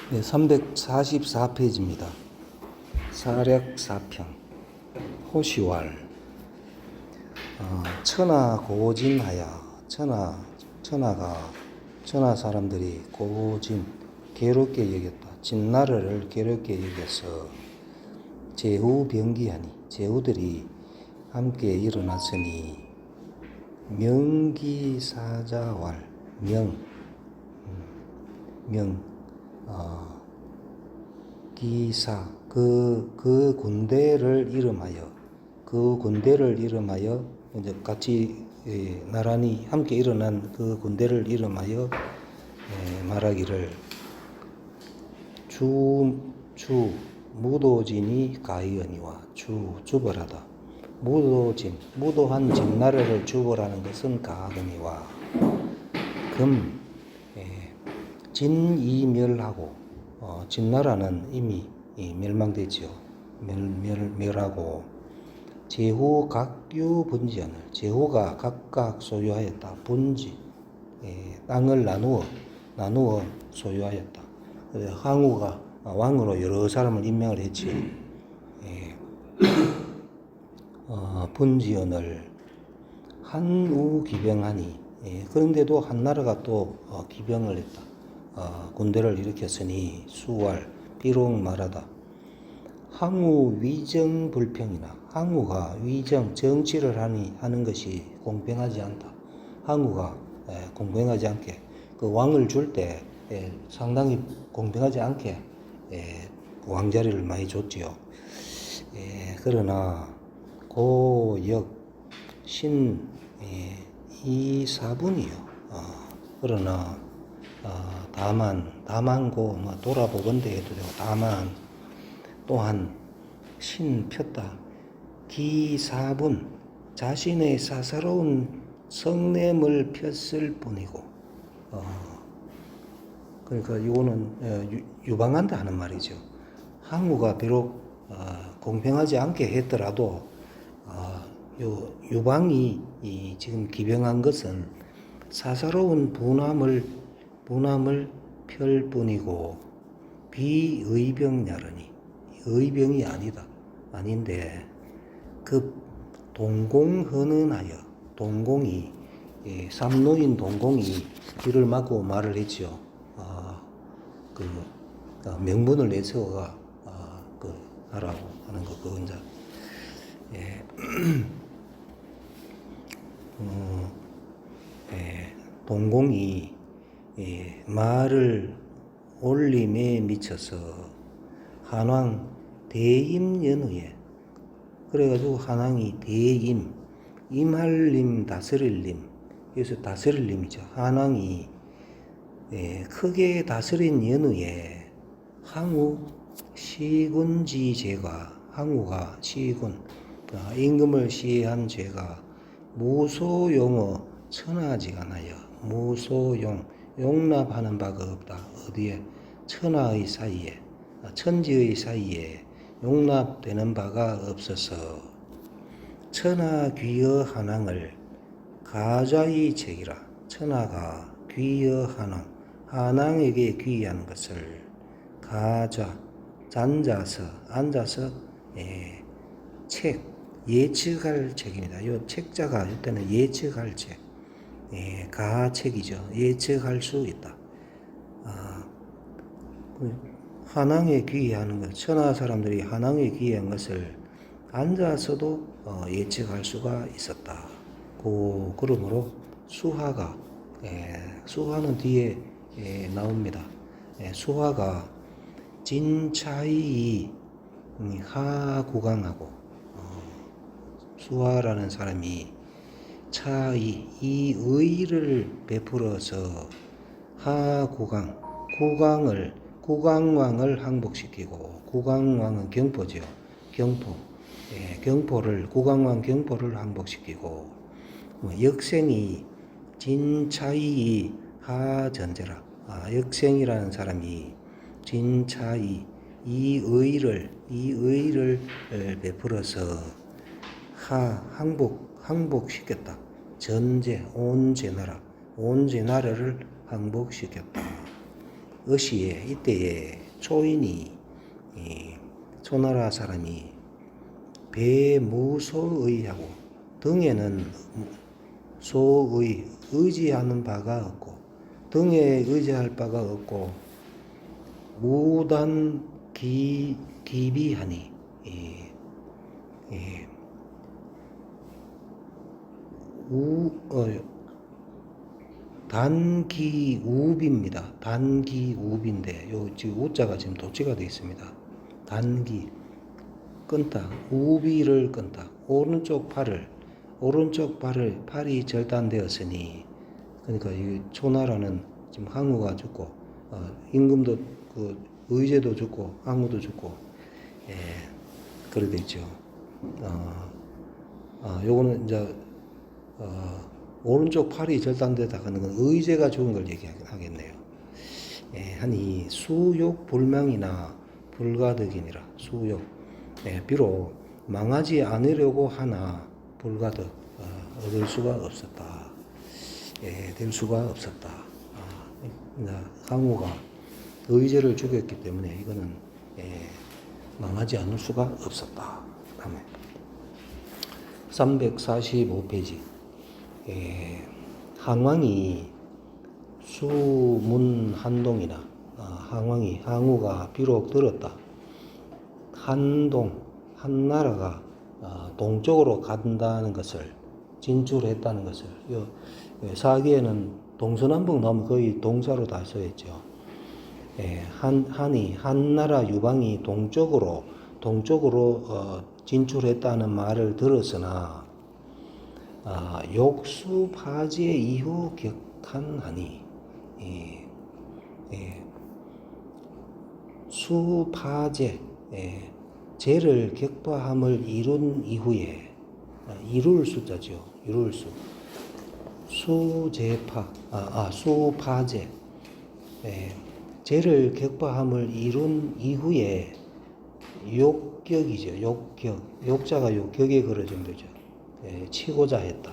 네, 344페이지입니다. 사략사평 호시왈 천하 고진하여 천하 사람들이 고진 괴롭게 여겼다. 진나라를 괴롭게 여겨서 제후 병기하니 제후들이 함께 일어났으니 명기사자왈 기사 그 군대를 이름하여 이제 같이 나란히 함께 일어난 그 군대를 이름하여 말하기를 주 무도진이 가이언이와 주벌하다. 무도한 진나라를 주벌하는 것은 가하거니와 금 진이멸하고 진나라는 이미 멸망되지요. 멸하고 제후 각유 분지하늘 제후가 각각 소유하였다. 분지 땅을 나누어 소유하였다. 항우가 왕으로 여러 사람을 임명을 했지. 분지연을 한우 기병하니 그런데도 한나라가 또 기병을 했다. 군대를 일으켰으니 수왈 비록 말하다. 항우 위정 불평이나 항우가 위정 정치를 하는 것이 공평하지 않다. 항우가 공평하지 않게 그 왕을 줄 때 상당히 공평하지 않게 왕자리를 많이 줬지요. 그러나 고역 신 이사분이요. 그러나 다만 고 돌아보건대 해도 되고 다만 또한 신 폈다. 기사분 자신의 사사로운 성냄을 폈을 뿐이고 그러니까 이거는 유방한다 하는 말이죠. 항우가 비록 공평하지 않게 했더라도 유방이 지금 기병한 것은 사사로운 분함을 펼 뿐이고 비의병냐르니 의병이 아닌데 그 동공헌은하여 동공이 삼노인 동공이 귀를 막고 말을 했지요. 명분을 내세워가 하라고 하는 거 그건 이제 동공이 말을 올림에 미쳐서 한왕 대임연후에 그래가지고 한왕이 대임 임할림 다스릴림 그래서 다스릴림이죠. 한왕이 크게 다스린 연후에 항우 시군지 죄가 항우가 시군 임금을 시해한 죄가 무소용어 천하지간하여 무소용 용납하는 바가 없다. 어디에 천하의 사이에 천지의 사이에 용납되는 바가 없어서 천하 귀여 한왕을 가자의 책이라 천하가 귀여 한왕에게 귀한 것을 가자 앉아서 예측할 책입니다. 이 책자가 이때는 예측할 책, 가책이죠. 예측할 수 있다. 한왕에 귀의하는 것, 천하 사람들이 한왕에 귀의한 것을 앉아서도 예측할 수가 있었다. 그러므로 수하는 뒤에 나옵니다. 수하가 진차이 하구강하고 수하라는 사람이 차이 이 의를 베풀어서 구강왕을 항복시키고 구강왕은 경포죠. 구강왕 경포를 항복시키고 역생이 진차이 하전제라 역생이라는 사람이 진차이 이 의를 베풀어서 항복시켰다. 전제 온 제나라를 항복시켰다. 어시에 이때에 초인이 초나라 사람이 배무소의하고 등에는 소의 의지하는 바가 없고 등에 의지할 바가 없고 무단 기비하니 단기우비입니다. 단기우비인데 요 지금 우자가 지금 도치가 되어 있습니다. 단기 끈다. 우비를 끈다. 오른쪽 팔이 절단되었으니 그러니까 이 초나라는 지금 항우가 죽고 임금도 그 의제도 죽고 항우도 죽고 그래 되죠. 요거는 이제 오른쪽 팔이 절단되다 하는 건 의제가 죽은 걸 얘기하겠네요. 하니 수욕 불명이나 불가득이니라. 수욕. 비록 망하지 않으려고 하나 불가득 얻을 수가 없었다. 될 수가 없었다. 항우가 의제를 죽였기 때문에 이거는 망하지 않을 수가 없었다. 다음에 345페이지. 항왕이 수문한동이나 항우가 비록 들었다. 한나라가 동쪽으로 간다는 것을 진출했다는 것을 사기에는 동서남북 나오면 거의 동사로 다 써있죠. 한나라 유방이 동쪽으로 진출했다는 말을 들었으나 욕수파제 이후 격한하니 수파제 죄를 격파함을 이룬 이후에 이룰 숫자죠. 이룰 수 수파제 죄를 격파함을 이룬 이후에 욕격이죠. 욕자가 격에 걸어진 거죠. 치고자 했다.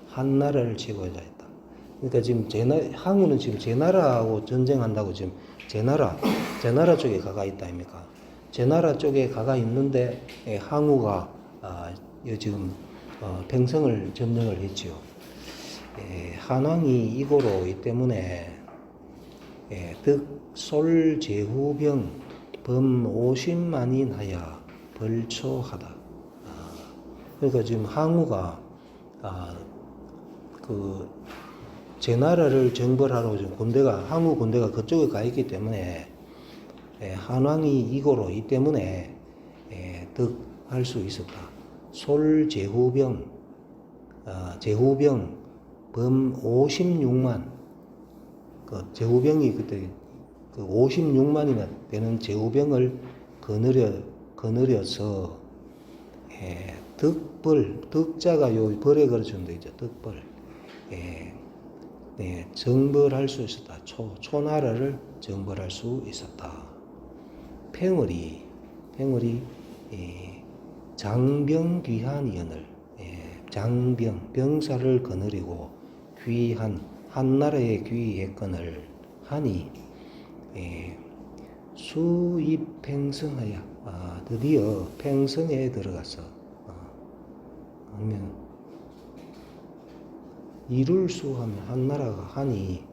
한나라를 치고자 했다. 그러니까 지금 항우는 지금 제나라하고 전쟁한다고 지금 제나라 쪽에 가가 있다 아닙니까? 제나라 쪽에 가가 있는데 항우가 지금 팽성을 점령을 했지요. 한왕이 이고로이기 때문에 득솔제후병 범 50만인 하야 벌초하다. 그러니까 지금 항우가 그 제나라를 정벌하러 지금 항우 군대가 그쪽에 가 있기 때문에 한왕이 이고로이기 때문에 득할 수 있었다. 솔제후병 제후병 범 56만 그 제후병이 그때 그 56만이나 되는 제후병을 거느려서 득자가 요 벌에 걸어주는 데 있죠. 득벌. 정벌할 수 있었다. 초나라를 정벌할 수 있었다. 팽월이 장병귀한이언을 병사를 거느리고 한나라에 귀했건을 하니 수입팽성하여 드디어 팽성에 들어가서 하면 이룰 수 하면 한나라가 하니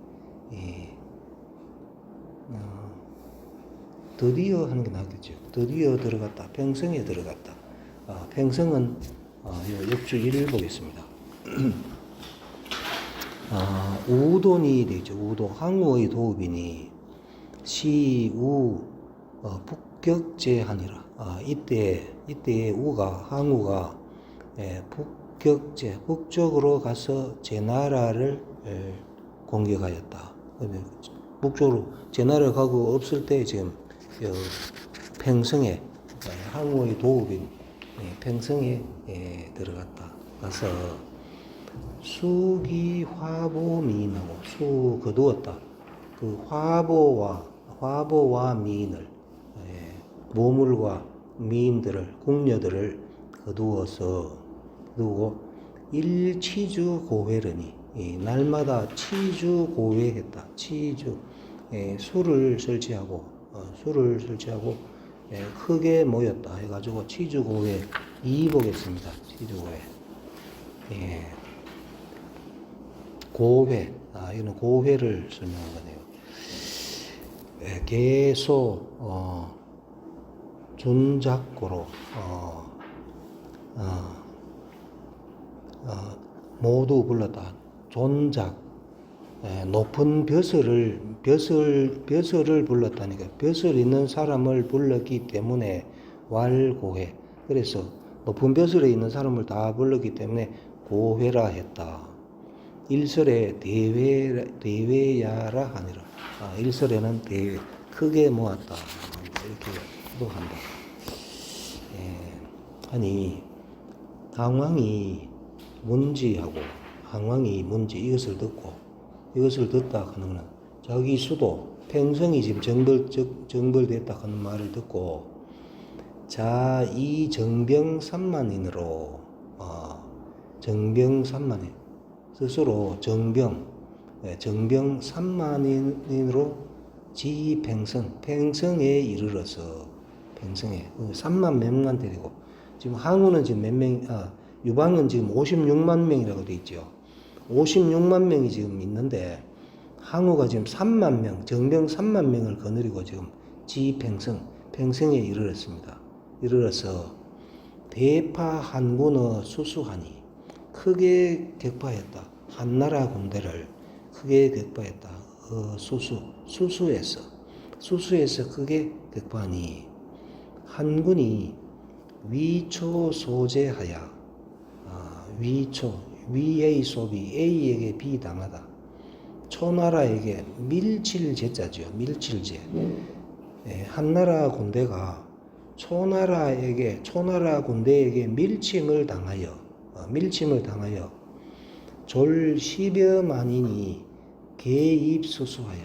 드디어 하는 게 낫겠죠. 드디어 들어갔다. 팽성에 들어갔다. 팽성은 역주 1을 보겠습니다. 우돈이 되죠. 우도 항우의 도읍이니 시우 북격제하니라. 이때의 항우가 북쪽으로 가서 제나라를 공격하였다. 북쪽으로 제나라 가고 없을 때 지금 팽성에 항우의 도읍인 팽성에 들어갔다. 가서 수기화보미인하고 거두었다. 그 화보와 미인을 모물과 미인들을 궁녀들을 거두고 일치주 고회르니 날마다 치주 고회했다. 치주 수를 설치하고 크게 모였다 해가지고 치주고회 2 보겠습니다. 치주고회. 고회. 이거는 고회를 설명한 거네요. 개소, 준작고로, 모두 불렀다. 존작. 높은 벼슬을 불렀다니까. 벼슬 있는 사람을 불렀기 때문에 왈고회. 그래서 높은 벼슬에 있는 사람을 다 불렀기 때문에 고회라 했다. 일설에 대회야라 하니라. 일설에는 대회 크게 모았다. 이렇게 한다. 아니 항왕이 문지 이것을 듣다 하는 자기 수도 평생이 지금 정벌됐다 하는 말을 듣고 자 이 정병3만인으로 정병3만인 스스로 정병3만인으로 평생에 이르러서 평생에 3만 명만 데리고 지금 항우는 지금 몇 명, 유방은 지금 56만 명이라고 돼 있죠. 56만 명이 지금 있는데 항우가 지금 3만 명, 정병 3만 명을 거느리고 지금 평생에 이르렀습니다. 이르러서 대파 한군의 수수하니 크게 격파했다. 한나라 군대를 크게 격파했다. 수수에서 크게 격파하니 한군이 위초 소재하여 위의 소비 A에게 비당하다. 초나라에게 밀칠제자죠. 밀칠제. 한나라 군대가 초나라 군대에게 밀침을 당하여 졸 10여 만인이 개입수수하여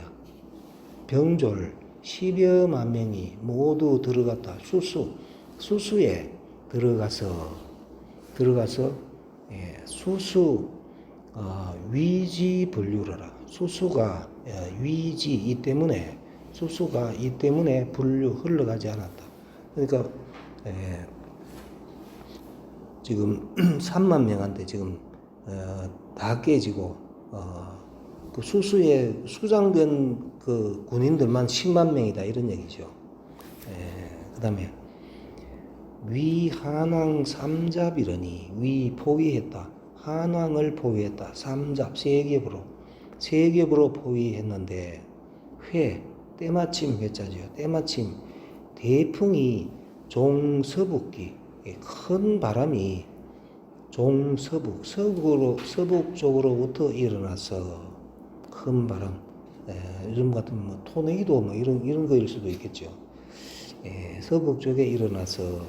병졸 10여만 명이 모두 들어갔다. 수수에 들어가서 수수 위지 분류라라. 수수가 이 때문에 분류 흘러가지 않았다. 그러니까 지금 3만 명한테 지금 다 깨지고 그 수수에 수장된 그 군인들만 10만 명이다 이런 얘기죠. 그다음에 위 한왕 삼잡이러니 위 포위했다. 한왕을 포위했다. 삼잡 세 겹으로 포위했는데 때마침 회자죠. 때마침 대풍이 종서북기 큰 바람이 서북 쪽으로부터 일어나서 큰 바람 요즘 같은 뭐 토네이도 뭐 이런 거일 수도 있겠죠. 서북 쪽에 일어나서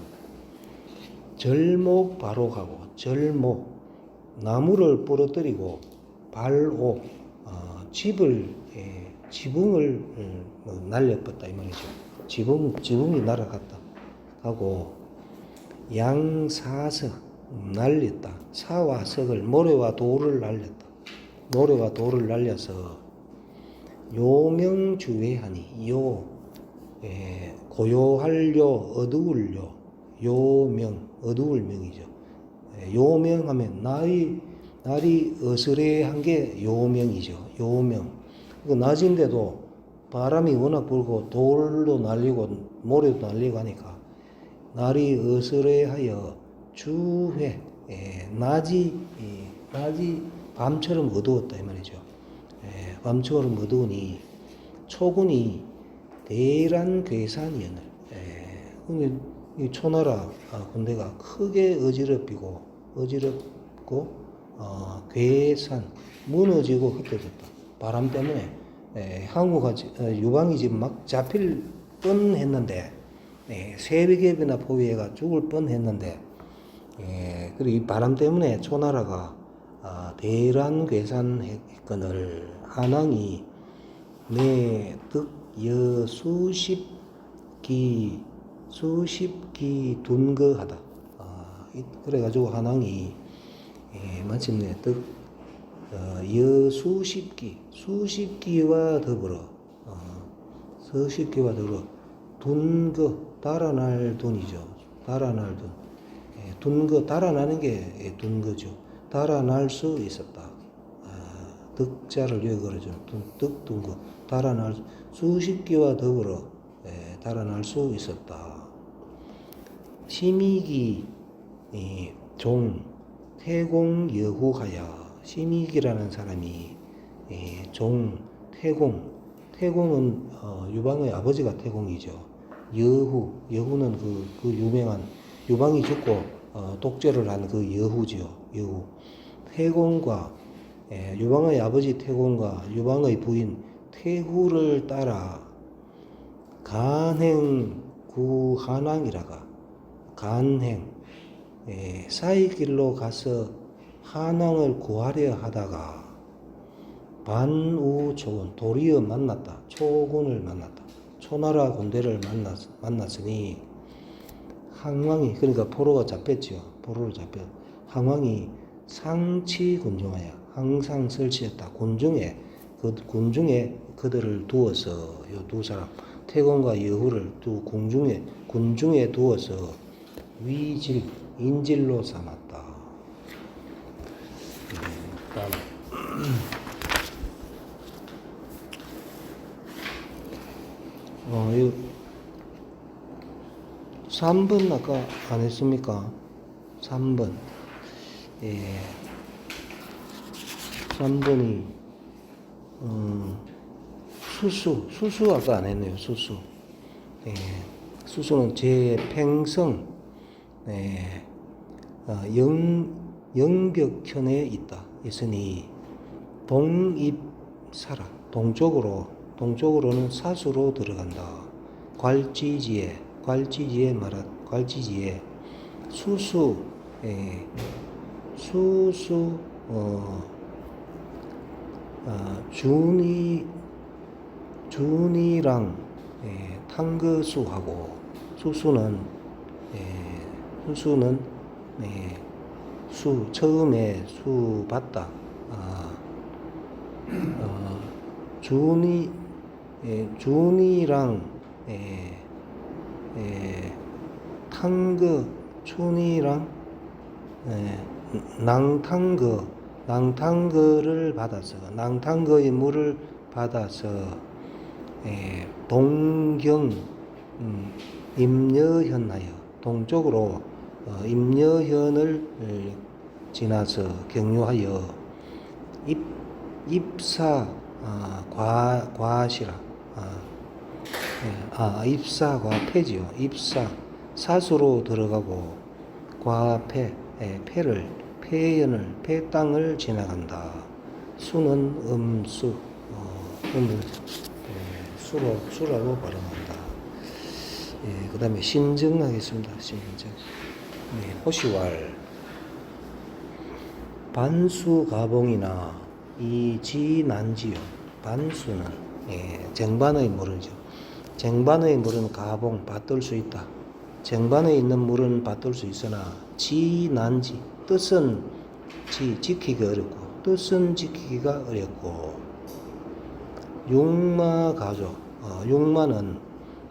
절목 바로가고 나무를 부러뜨리고 발옥 지붕을 날려뻗다 이 말이죠. 지붕이 날아갔다 하고 양사석 날렸다. 사와 석을 모래와 돌을 날려서 요명주회하니 고요할요 어두울 명이죠. 요명하면 날이 어스레한 게 요명이죠. 요명. 낮인데도 바람이 워낙 불고 돌도 날리고 모래도 날리고 하니까 날이 어스레하여 주회 낮이 밤처럼 어두웠다 이 말이죠. 밤처럼 어두우니 초군이 대란 괴산이었네. 이 초나라 군대가 크게 어지럽고 괴산 무너지고 흩어졌다. 바람 때문에 항우가 유방이 지금 막 잡힐 뻔했는데 세계비나 포위해가 죽을 뻔했는데 그리고 이 바람 때문에 초나라가 대란 괴산했거늘 한왕이 내득여 수십기 둔거하다. 그래가지고 한왕이 마침내 수십기와 더불어 서식기와 더불어 둔거 달아날 둔이죠. 달아날 둔. 둔거 달아나는 게 둔거죠. 달아날 수 있었다. 득자를 여기 걸어줘. 둔거 달아날 수식기와 더불어 달아날 수 있었다. 심익이 종 태공 여후하야. 심익이라는 사람이 종 태공은 유방의 아버지가 태공이죠. 여후는 그 유명한 유방이 죽고 독재를 한 그 여후죠. 여후. 태공과 유방의 아버지 태공과 유방의 부인 태후를 따라 간행 구한왕이라가 간행 사이길로 가서 한왕을 구하려 하다가 반우초군 도리어 만났다. 초군을 만났다. 초나라 군대를 만났으니 항왕이 그러니까 포로가 잡혔지요. 포로를 잡혀 항왕이 상치 군중하여 항상 설치했다. 군중에 그들을 두어서 요 두 사람 태공과 여후를 두 군중에 두어서 인질로 삼았다. 그다음 3번 아까 안 했습니까? 3번. 3번이 수수 아까 안 했네요. 수수. 수수는 제팽성 영벽현에 있다. 있으니 동입사라. 동쪽으로는 사수로 들어간다. 괄지지에 수수 준이랑 탕거수하고 수수는 처음에 수 봤다. 준이랑 춘이랑 낭탕거를 받아서 낭탕거의 물을 받아서 동경 임여현하여 동쪽으로 임여현을 지나서 경유하여 입사 과시라 입사 과패지요. 입사 사수로 들어가고 과패 폐 땅을 지나간다. 수는 음을 수라고 발음한다. 그 다음에 신정하겠습니다. 신정. 호시왈 반수가봉이나 이지난지요. 반수는 쟁반의 물이죠. 쟁반의 물은 가봉 받들 수 있다. 쟁반에 있는 물은 받들 수 있으나 지난지 뜻은 지키기가 어렵고 뜻은 지키기가 어렵고 육마가조 육마는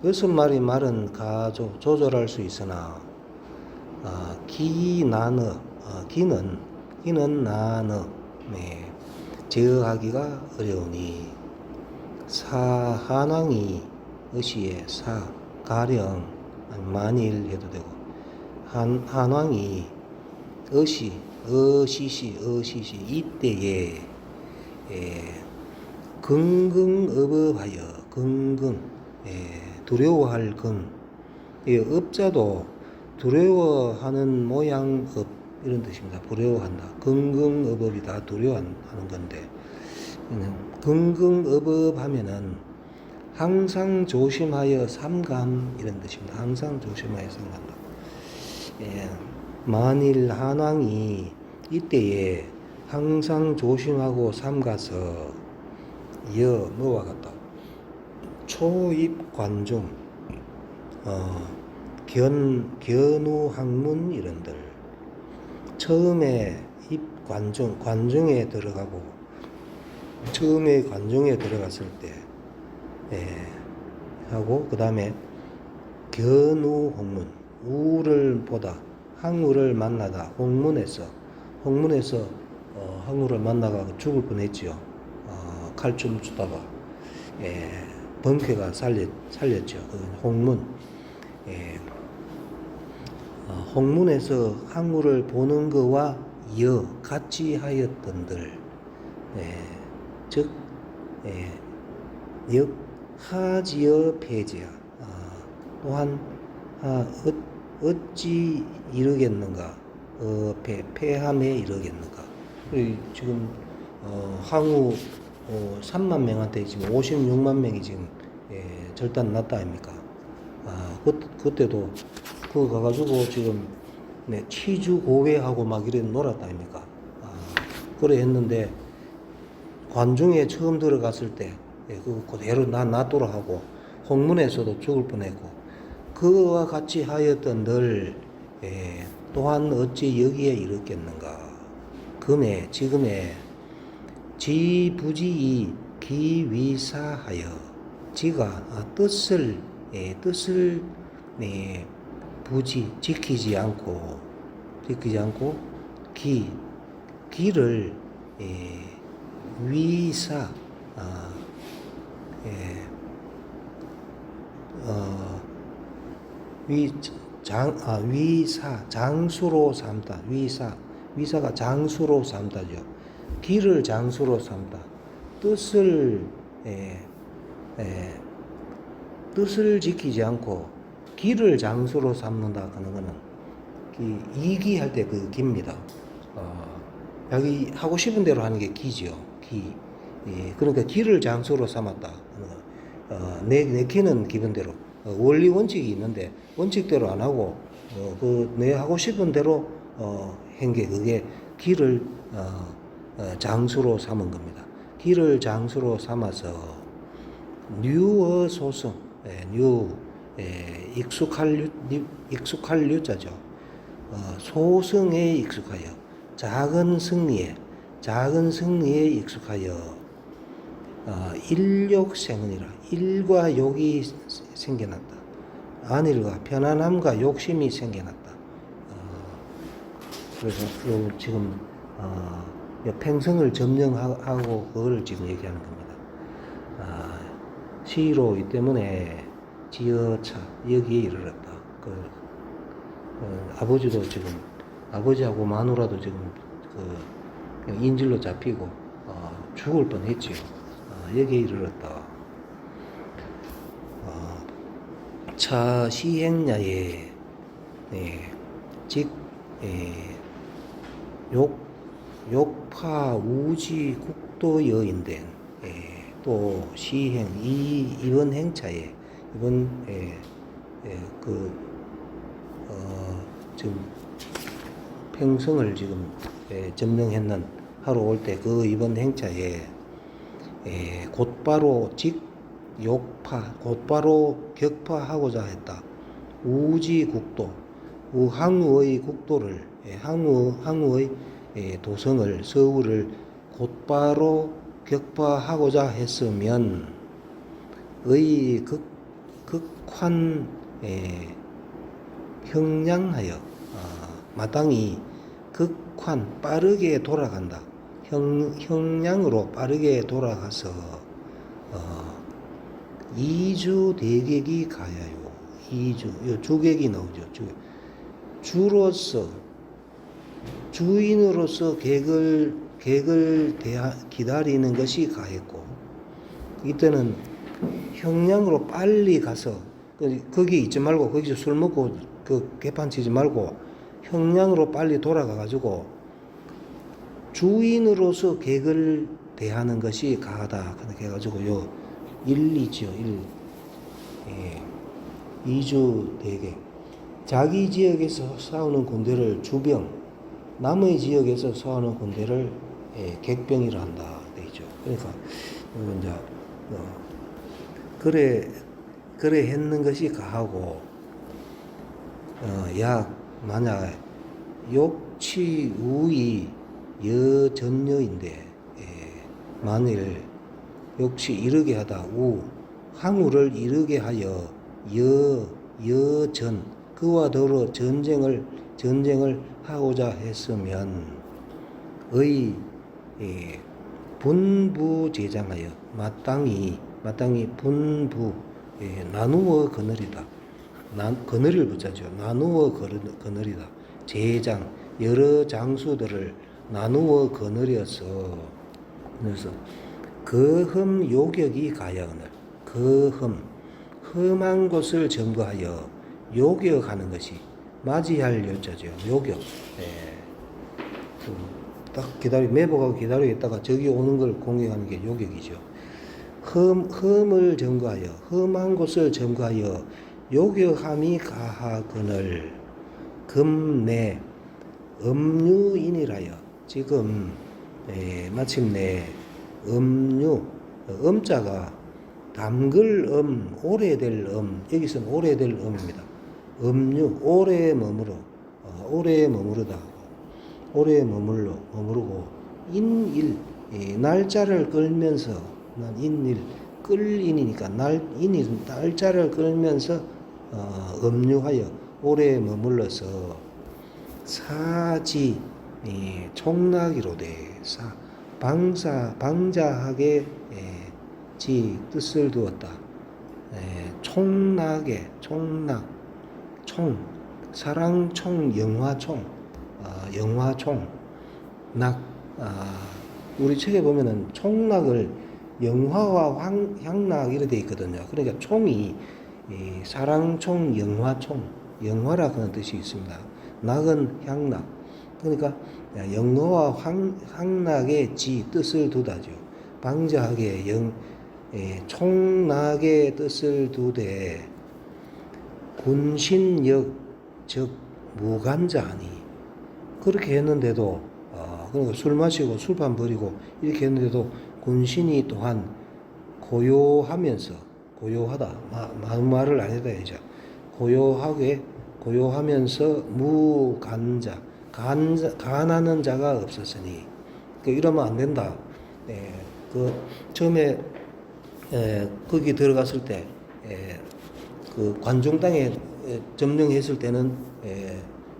6마리 마른 가조 조절할 수 있으나 기나너 기는 나너 제어하기가 어려우니 사한왕이 의시에 가령 만일 해도 되고 한왕이 어시시 이때에 긍긍업업하여 두려워할 업자도 두려워하는 모양업 이런 뜻입니다. 두려워한다. 긍긍업업이다. 두려워하는 건데 긍긍업업하면은 항상 조심하여 삼감 이런 뜻입니다. 항상 조심하여 삼간다. 만일 한왕이 이때에 항상 조심하고 삼가서 뭐와 같다. 초입 관중 견우학문 이런들 처음에 관중에 들어가고 처음에 관중에 들어갔을 때 하고 그 다음에 견우 홍문 우를 보다 항우를 만나다 홍문에서 항우를 만나가 죽을 뻔했지요. 칼춤 추다가 번쾌가 살렸죠. 그 홍문. 홍문에서 항우를 보는 거와 같이 하였던들. 즉 하지어 폐지야. 또한 어찌 이르겠는가? 폐함에 이르겠는가? 지금 항우 3만 명한테 지금 56만 명이 지금 절단 났다 아닙니까? 그때도 그거 가가지고 지금 치주 고회하고 막 이래 놀았다 아닙니까? 그래 했는데 관중에 처음 들어갔을 때 그대로 놔두라 하고 홍문에서도 죽을 뻔했고 그와 같이 하였던 늘 또한 어찌 여기에 이르겠는가? 지금의 지부지이 기위사하여 지가 뜻을 지키지 않고 기를 위사 장수로 삼다. 위사가 장수로 삼다죠. 기를 장수로 삼다. 뜻을 지키지 않고 기를 장수로 삼는다 하는 거는 이기할 때 그 기입니다. 자기 하고 싶은 대로 하는 게 기죠. 그러니까 기를 장수로 삼았다. 내 기는 기본대로 원리 원칙이 있는데 원칙대로 안 하고 내 하고 싶은 대로 한 게 그게 기를 장수로 삼은 겁니다. 기를 장수로 삼아서 뉴어 소승, 익숙할 유자죠. 소승에 익숙하여 작은 승리에 익숙하여 일욕생은이라 일과 욕이 생겨났다. 안일과 편안함과 욕심이 생겨났다. 그래서 지금 평생을 점령하고 그걸 지금 얘기하는 겁니다. 시로 이 때문에 지어차 여기에 이르렀다. 아버지도 지금 아버지하고 마누라도 지금 인질로 잡히고 죽을 뻔했지요. 여기에 이르렀다. 차 시행야에 욕파 우지 국도여인된 또 시행 이번 행차에 지금 평성을 지금 점령했는 하러 올 때 그 이번 행차에 곧바로 곧바로 격파하고자 했다. 우지국도 항우의 국도를 항우의 도성을 서울을 곧바로 격파하고자 했으면 의 극환 형량하여 마땅히 극환 빠르게 돌아간다. 형량으로 빠르게 돌아가서 이주 대객이 가야요. 주객이 나오죠. 주인으로서 객을 기다리는 것이 가했고 이때는 형량으로 빨리 가서 거기 있지 말고 거기서 술 먹고 개판 치지 말고 형량으로 빨리 돌아가 가지고 주인으로서 객을 대하는 것이 가하다. 그렇게 해가지고 일이죠. 이주 대객. 자기 지역에서 싸우는 군대를 주병, 남의 지역에서 싸우는 군대를 객병이라 한다. 되죠. 그러니까 이제 그래 했는 것이 가하고 만약 욕치 우이 여전녀인데 만일 욕치 이르게 하다 항우를 이르게 하여 여전 그와 더불어 전쟁을 하고자 했으면 의 분부 제장하여 마땅히 분부 나누어 거느리다. 거느릴 붙자죠. 나누어 거느리다. 제장 여러 장수들을 나누어 거느려서 그래서 거흠 요격이 가야하늘 험한 곳을 점거하여 요격하는 것이 맞이할 요자죠. 요격. 딱 매복하고 기다리고 있다가 저기 오는 걸 공격하는 게 요격이죠. 험을 점거하여 험한 곳을 점거하여 요격함이 가하거늘 금내 음유인이라여 지금 마침내 음유 음자가 담글 오래될 여기서는 오래될 음입니다. 음유 오래 머무르다 오래 머무르고 인일 날짜를 끌면서 인일 끌인이니까 날짜를 끌면서 음유하여 오래 머물러서 사지 총락이로되 방자하게 지 뜻을 두었다. 총락 사랑총 영화총 낙 우리 책에 보면은 총락을 영화와 향락 이렇게 돼 있거든요. 그러니까 총이 사랑총 영화라 그런 뜻이 있습니다. 낙은 향락 그러니까 영화와 향락의 지 뜻을 두다죠. 방자하게 총락의 뜻을 두되 군신역 즉 무간자하니 그렇게 했는데도 그러니까 술 마시고 술판 버리고 이렇게 했는데도 군신이 또한 고요하다 말을 안 해도 되죠. 고요하면서 무간자 간하는 자가 없었으니 이러면 안 된다. 처음에 거기 들어갔을 때 그 관중당에 점령했을 때는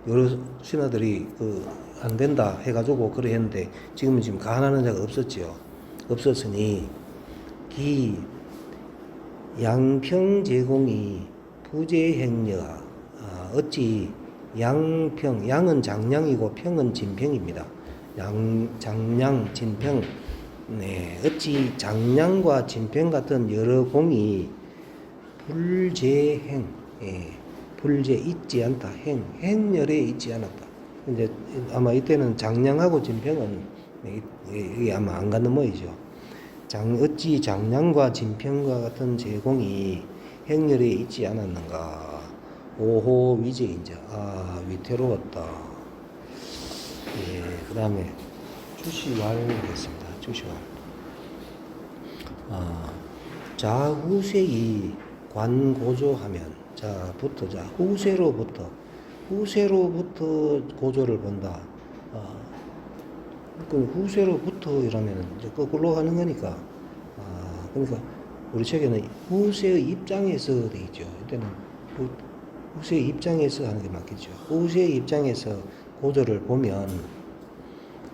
여러 신하들이 안 된다 해가지고 그래 했는데 지금 간하는 자가 없었으니 기 양평 제공이 부재행녀 어찌 양은 장량이고 평은 진평입니다. 장량 진평 어찌 장량과 진평 같은 여러 공이 불재 있지 않다. 행렬에 있지 않았다. 이제 아마 이때는 장량하고 진평은 이게 아마 안 가는 모이죠. 어찌 장량과 진평과 같은 제공이 행렬에 있지 않았는가. 오호 위제인자 위태로웠다. 그 다음에 주시왈 하겠습니다. 주시왈. 자후세이 관고조하면 후세로부터 고조를 본다. 그럼 후세로부터 이러면 이제 거꾸로 가는 거니까. 그러니까 우리 책에는 후세의 입장에서 돼 있죠. 이때는 후세의 입장에서 하는 게 맞겠죠. 후세의 입장에서 고조를 보면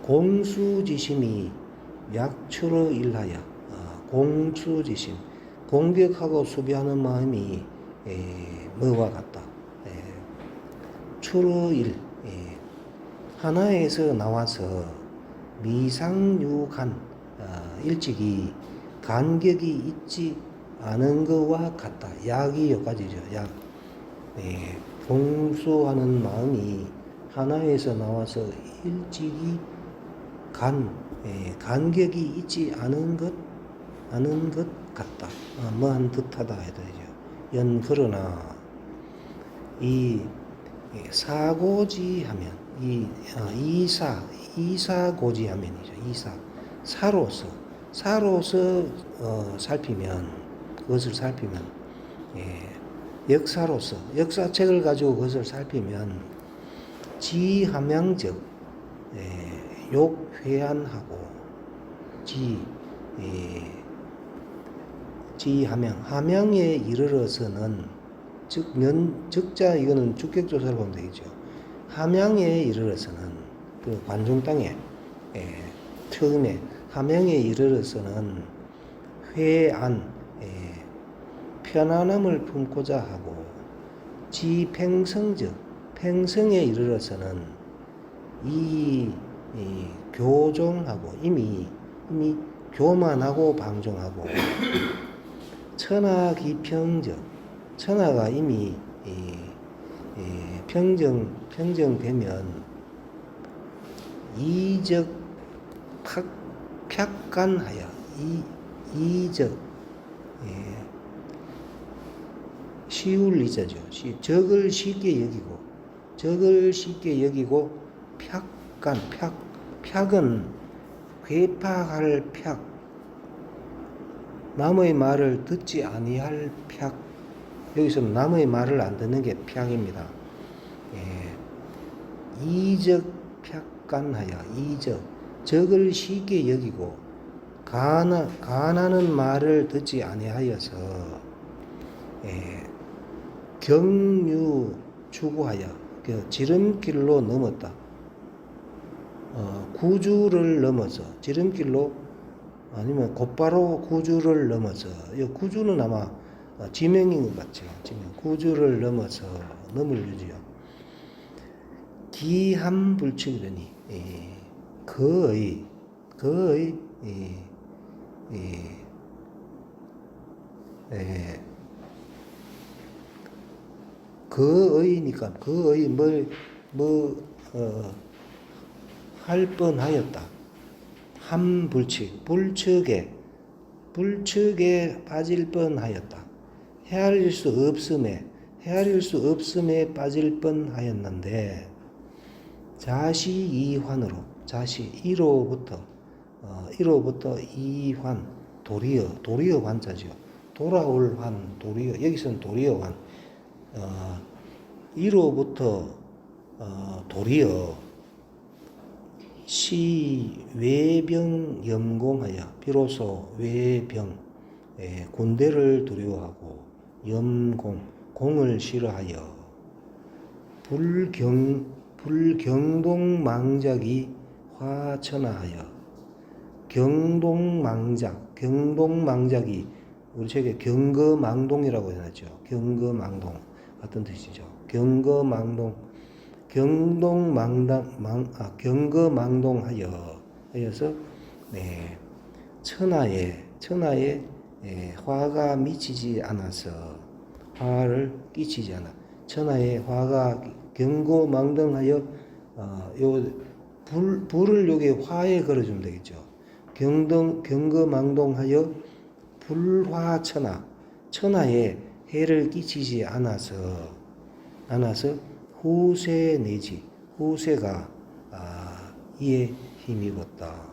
공수지심이 약추로 일하여 공수지심 공격하고 수비하는 마음이 뭐와 같다. 추로일 하나에서 나와서 미상유간 일찍이 간격이 있지 않은 것과 같다. 약이 여기까지죠. 약 공수하는 마음이 하나에서 나와서 일찍이 간격이 있지 않은 것 같다. 뭐한 듯하다 해야 되죠. 그러나 이 사고지하면 이사고지하면이죠. 사로서 살피면 그것을 살피면 역사로서 역사책을 가지고 그것을 살피면 지함양적 욕회한하고 지함양, 함양에 이르러서는 적자 이거는 주격조사를 보면 되겠죠. 함양에 이르러서는 그 관중 땅에 처음에 함양에 이르러서는 회안 편안함을 품고자 하고 지팽성즉 팽성에 이르러서는 이 교종하고 이미 교만하고 방종하고 천하기평적 천하가 이미 평정되면 이적 팍간하여 이적 쉬울 이자죠. 적을 쉽게 여기고 팍간 팍은 회파할 팍 남의 말을 듣지 아니할 팍 여기서 남의 말을 안 듣는 게 팍입니다. 이적 팍간하여 이적 적을 쉽게 여기고 간하는 말을 듣지 아니하여서 경유 추구하여 지름길로 넘었다. 구주를 넘어서 지름길로 아니면 곧바로 구주를 넘어서 이 구주는 아마 지명인 것 같죠. 지명 구주를 넘어서 넘을 유지요. 기함불측이더니 그의 그의니까 그의 할 뻔하였다. 함불측 불측에 빠질 뻔하였다. 헤아릴 수 없음에 빠질 뻔하였는데 자시이환으로 자시 1호부터 이환 도리어 환자죠. 돌아올 환 도리어 여기서는 도리어 환 1호부터 도리어 시 외병 염공하여 비로소 외병 군대를 두려워하고 공을 싫어하여 불경동망작이 화천하여 경동망작이 우리 책에 경거망동이라고 해놨죠. 경거망동 같은 뜻이죠. 경거망동하여서 천하에 화가 미치지 않아서 화를 끼치지 않아 천하에 화가 경거망동하여 요 불을 여기 화에 걸어주면 되겠죠. 경거망동하여 천하에 해를 끼치지 않아서 후세가 이에 힘입었다.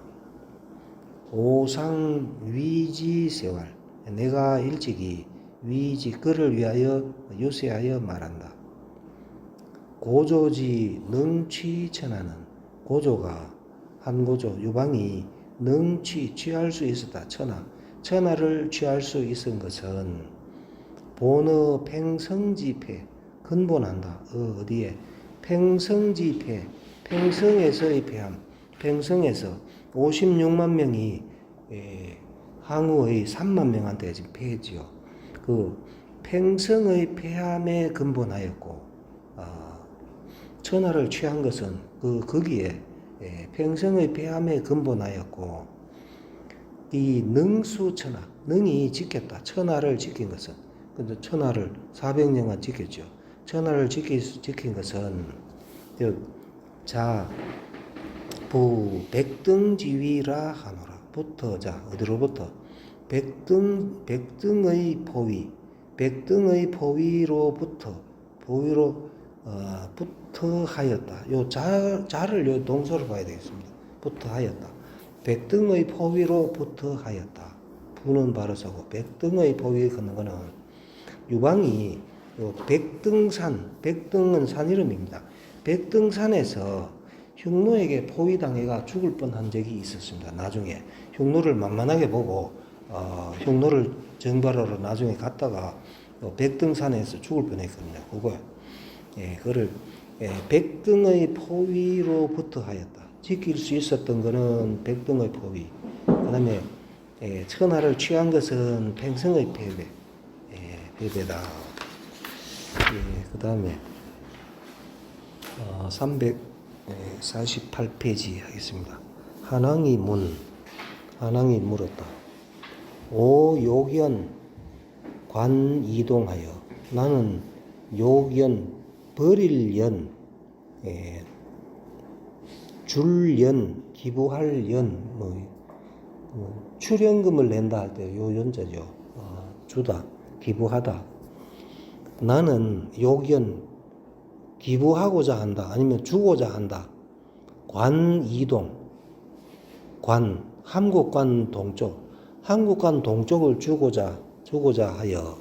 오상위지세활 내가 일찍이 그를 위하여 유세하여 말한다. 고조지 능취천하는 고조가 한 고조 유방이 취할 수 있었다. 천하를 취할 수 있은 것은 본어 팽성지패 근본한다. 어디에 팽성지패 팽성에서의 패함 팽성에서 56만 명이 항우의 3만 명한테 지금 패했지요. 그 팽성의 패함에 근본하였고 천하를 취한 것은 거기에 팽성의 패함에 근본하였고 이 능수천하 능이 지켰다. 천하를 지킨 것은 근데 천하를 400년간 지켰죠. 천하를 지킨 것은 백등지위라 하노라. 어디로부터 백등의 포위로부터 하였다. 요 자를 요 동서로 봐야 되겠습니다. 부터 하였다. 백등의 포위로부터 하였다. 부는 바로서고 백등의 포위에 걷는 거는 유방이 백등은 산 이름입니다. 백등산에서 흉노에게 포위당해가 죽을 뻔한 적이 있었습니다. 나중에 흉노를 만만하게 보고 흉노를 정발하러 나중에 갔다가 백등산에서 죽을 뻔했거든요. 그거 그를 백등의 포위로부터 하였다. 지킬 수 있었던 것은 백등의 포위. 그다음에 천하를 취한 것은 팽성의 패배다. 그다음에 348페이지 하겠습니다. 한왕이 물었다. 오 요견 관이동하여 나는 요견 버릴 줄연 기부할 출연금을 낸다 할 때 요 연자죠. 주다 기부하다. 나는 요견 기부하고자 한다. 아니면 주고자 한다. 관이동 한국관 동쪽을 주고자 하여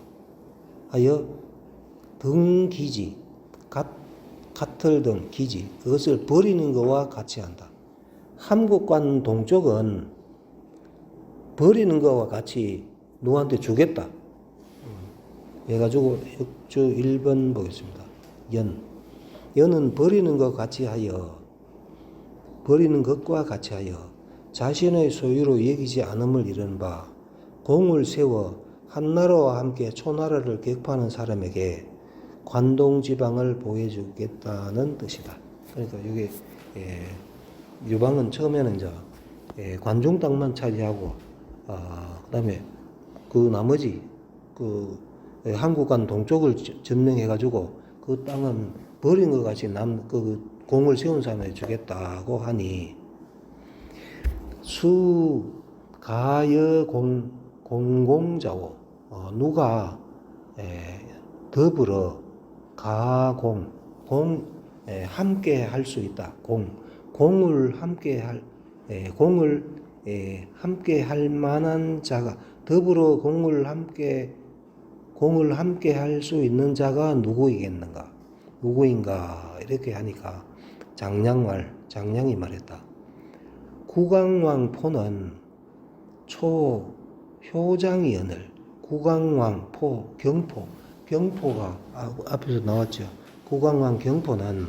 등기지 같을 등 기지 그것을 버리는 것과 같이 한다. 한국관 동쪽은 버리는 것과 같이 누구한테 주겠다. 해가지고 역주 1번 보겠습니다. 연은 버리는 것과 같이 하여 자신의 소유로 여기지 않음을 이르는 바 공을 세워 한나라와 함께 초나라를 격파하는 사람에게 관동지방을 보여주겠다는 뜻이다. 그러니까 이게 유방은 처음에는 이제 관중 땅만 차지하고 그다음에 그 나머지 그 한국관 동쪽을 점령해가지고 그 땅은 버린 것 같이 그 공을 세운 사람에게 주겠다고 하니 수가여 공공자오 누가 더불어 함께 할 수 있다. 공을 함께 할 만한 자가 더불어 공을 함께 할 수 있는 자가 누구인가 이렇게 하니까 장량이 말했다. 국왕왕포는 초효장이언을 국왕왕포 경포가 앞에서 나왔죠. 국왕왕 경포는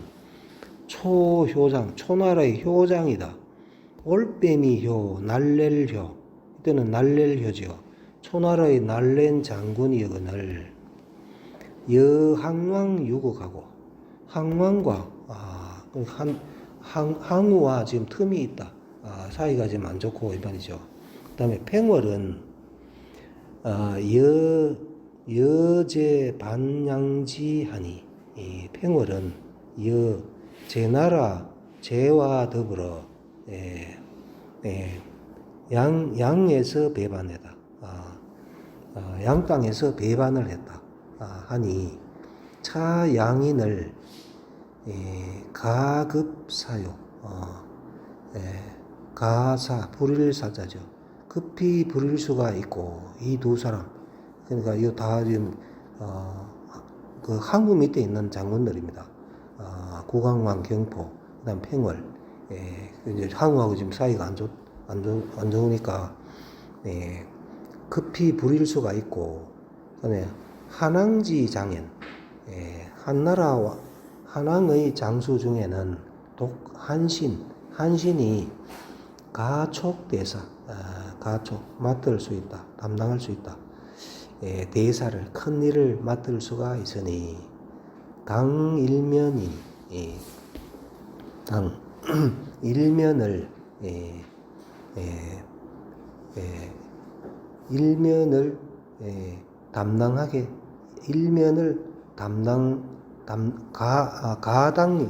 초나라의 효장이다. 올빼미효, 날렐효, 이때는 날렐효지요. 초나라의 날렌 장군이거늘 여항왕 유국하고 항왕과 항우와 지금 틈이 있다. 사이가 지금 안 좋고 이 말이죠. 그다음에 팽월은 여제 반양지하니 이 팽월은 제나라 제와 더불어 양에서 배반했다. 양 땅에서 배반을 했다. 하니 차양인을 가급사요. 가사 부릴 사자죠. 급히 부릴 수가 있고 이 두 사람 그러니까 이 다 지금 그 항구 밑에 있는 장군들입니다. 국왕왕 경포 그다음 팽월 이제 항구하고 지금 사이가 안 좋으니까 급히 부릴 수가 있고 그다음에 한왕지 장인 한나라와 한왕의 장수 중에는 한신이 가촉대사 맡을 수 있다. 담당할 수 있다. 대사를 큰 일을 맡을 수가 있으니 당 일면을 담당하게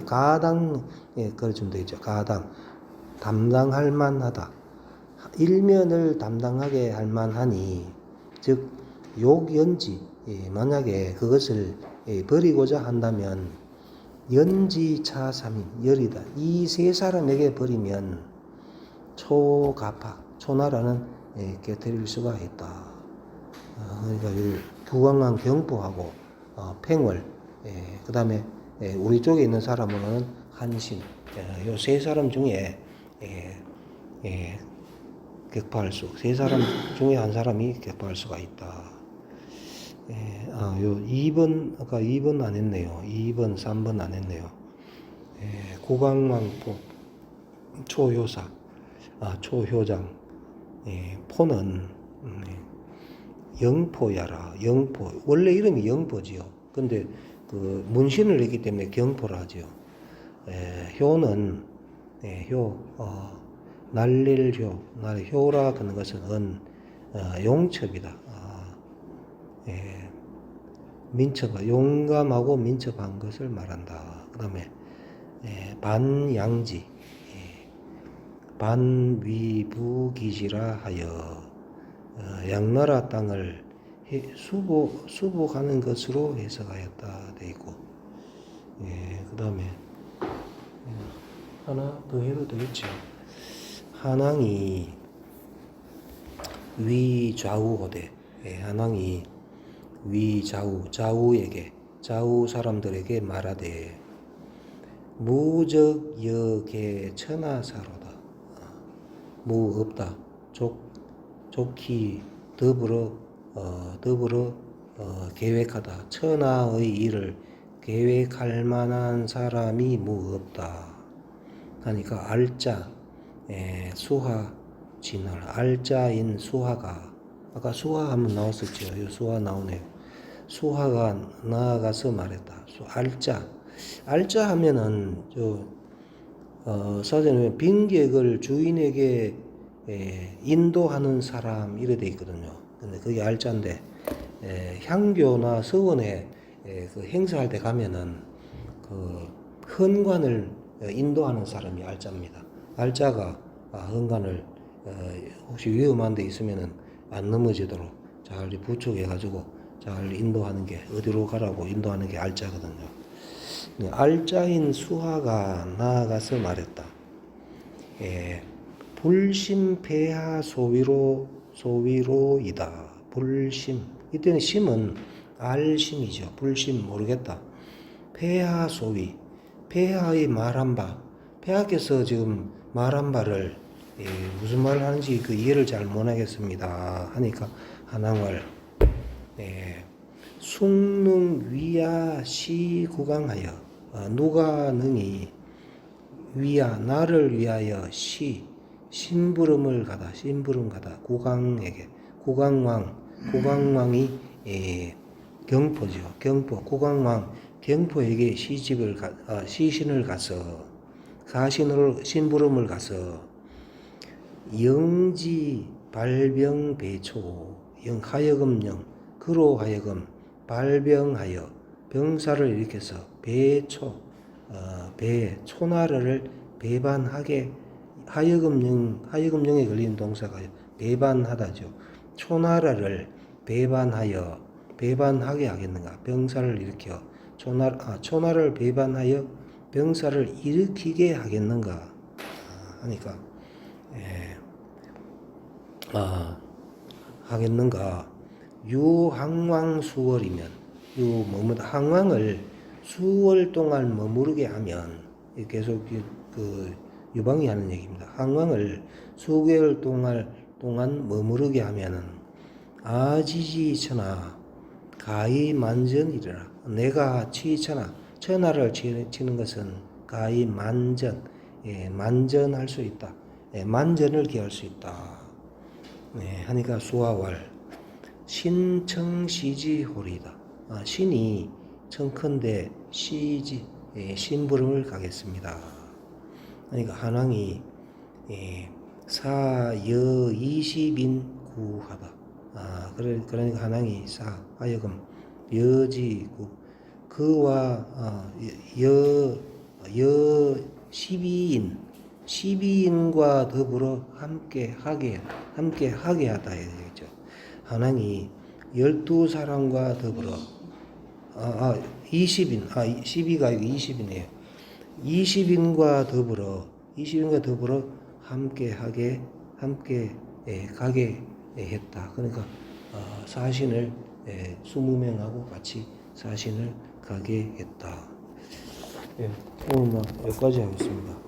가당 그러면 되죠. 가당 담당할 만하다. 일면을 담당하게 할 만하니 즉 욕연지 만약에 그것을 버리고자 한다면 연지차삼인 열이다. 이 세 사람에게 버리면 초나라는 깨뜨릴 수가 있다. 그러니까 국왕왕 경포하고 팽월 그 다음에 우리 쪽에 있는 사람은 한신 요 세 사람 중에 격파할 수, 세 사람 중에 한 사람이 격파할 수가 있다. 예, 요 2번, 아까 2번 안 했네요. 2번, 3번 안 했네요. 예, 고강왕포, 초효사, 초효장, 예, 포는, 영포야라, 영포. 원래 이름이 영포지요. 근데 그 문신을 했기 때문에 경포라 하죠. 예, 효는, 예, 효, 날릴 효, 효라 하는 것은 용첩이다. 예, 민첩, 용감하고 민첩한 것을 말한다. 그 다음에 반양지, 반위부기지라 하여 양나라 땅을 수복하는 것으로 해석하였다 돼 있고, 예, 그 다음에 하나 더 해도 되겠죠. 한왕이 위좌우호대, 예, 한왕이 좌우에게, 좌우 사람들에게 말하되 무적여계 천하사로다. 무 없다. 좋기 더불어 계획하다. 천하의 일을 계획할 만한 사람이 무 없다. 하니까 알자, 수하 진을, 알자인 수하가, 아까 수하 한번 나왔었죠. 이 수하 나오네요. 수하가 나아가서 말했다. 알자 하면은 사전에 빈객을 주인에게 인도하는 사람 이래 돼 있거든요. 근데 그게 알자인데, 향교나 서원에 그 행사할 때 가면은 그 헌관을 인도하는 사람이 알자입니다. 알자가 헌관을 혹시 위험한 데 있으면은 안 넘어지도록 잘 부축해가지고 잘 인도하는 게, 어디로 가라고 인도하는 게 알자거든요. 알자인 수하가 나아가서 말했다. 불심폐하 소위로이다. 불심, 이때는 심은 알심이죠. 불심 모르겠다. 폐하 소위, 폐하의 말한 바, 폐하께서 지금 말한 바를 무슨 말을 하는지 그 이해를 잘 못하겠습니다 하니까 한왕을 숭능 위야 시구강하여, 누가 능히 위야 나를 위하여 심부름 가다 구강에게, 구강왕이 경포죠. 경포, 구강왕 경포에게 시신을 가서, 심부름을 가서 영지 발병배초, 하여금 그로 하여금 발병하여 병사를 일으켜서 초나라를 배반하게, 하여금령에 걸린 동사가 배반하다죠. 초나라를 배반하게 하겠는가? 병사를 일으켜 초나라를 배반하여 병사를 일으키게 하겠는가? 하니까 하겠는가? 유항왕 수월이면, 항왕을 수월 동안 머무르게 하면, 계속 그 유방이 하는 얘기입니다. 항왕을 수개월 동안 머무르게 하면은 아지지천하 가히 만전이라. 내가 천하를 치는 것은 가히 만전할 수 있다. 만전을 기할 수 있다. 하니까 수하왈 신청시지홀이다. 신이 청컨대 심부름을 가겠습니다. 그러니까 한왕이 사여 20인 구하다. 그러니까 한왕이 하여금 여지구 그와 여 12인과 더불어 함께 하게 하다 되겠죠. 한왕이 12사람과 더불어 20인 12가 아니고 20이네요. 20인과 더불어 함께 가게 했다. 그러니까 사신을 20명하고 같이 사신을 가게 했다. 오늘 여기까지 하겠습니다.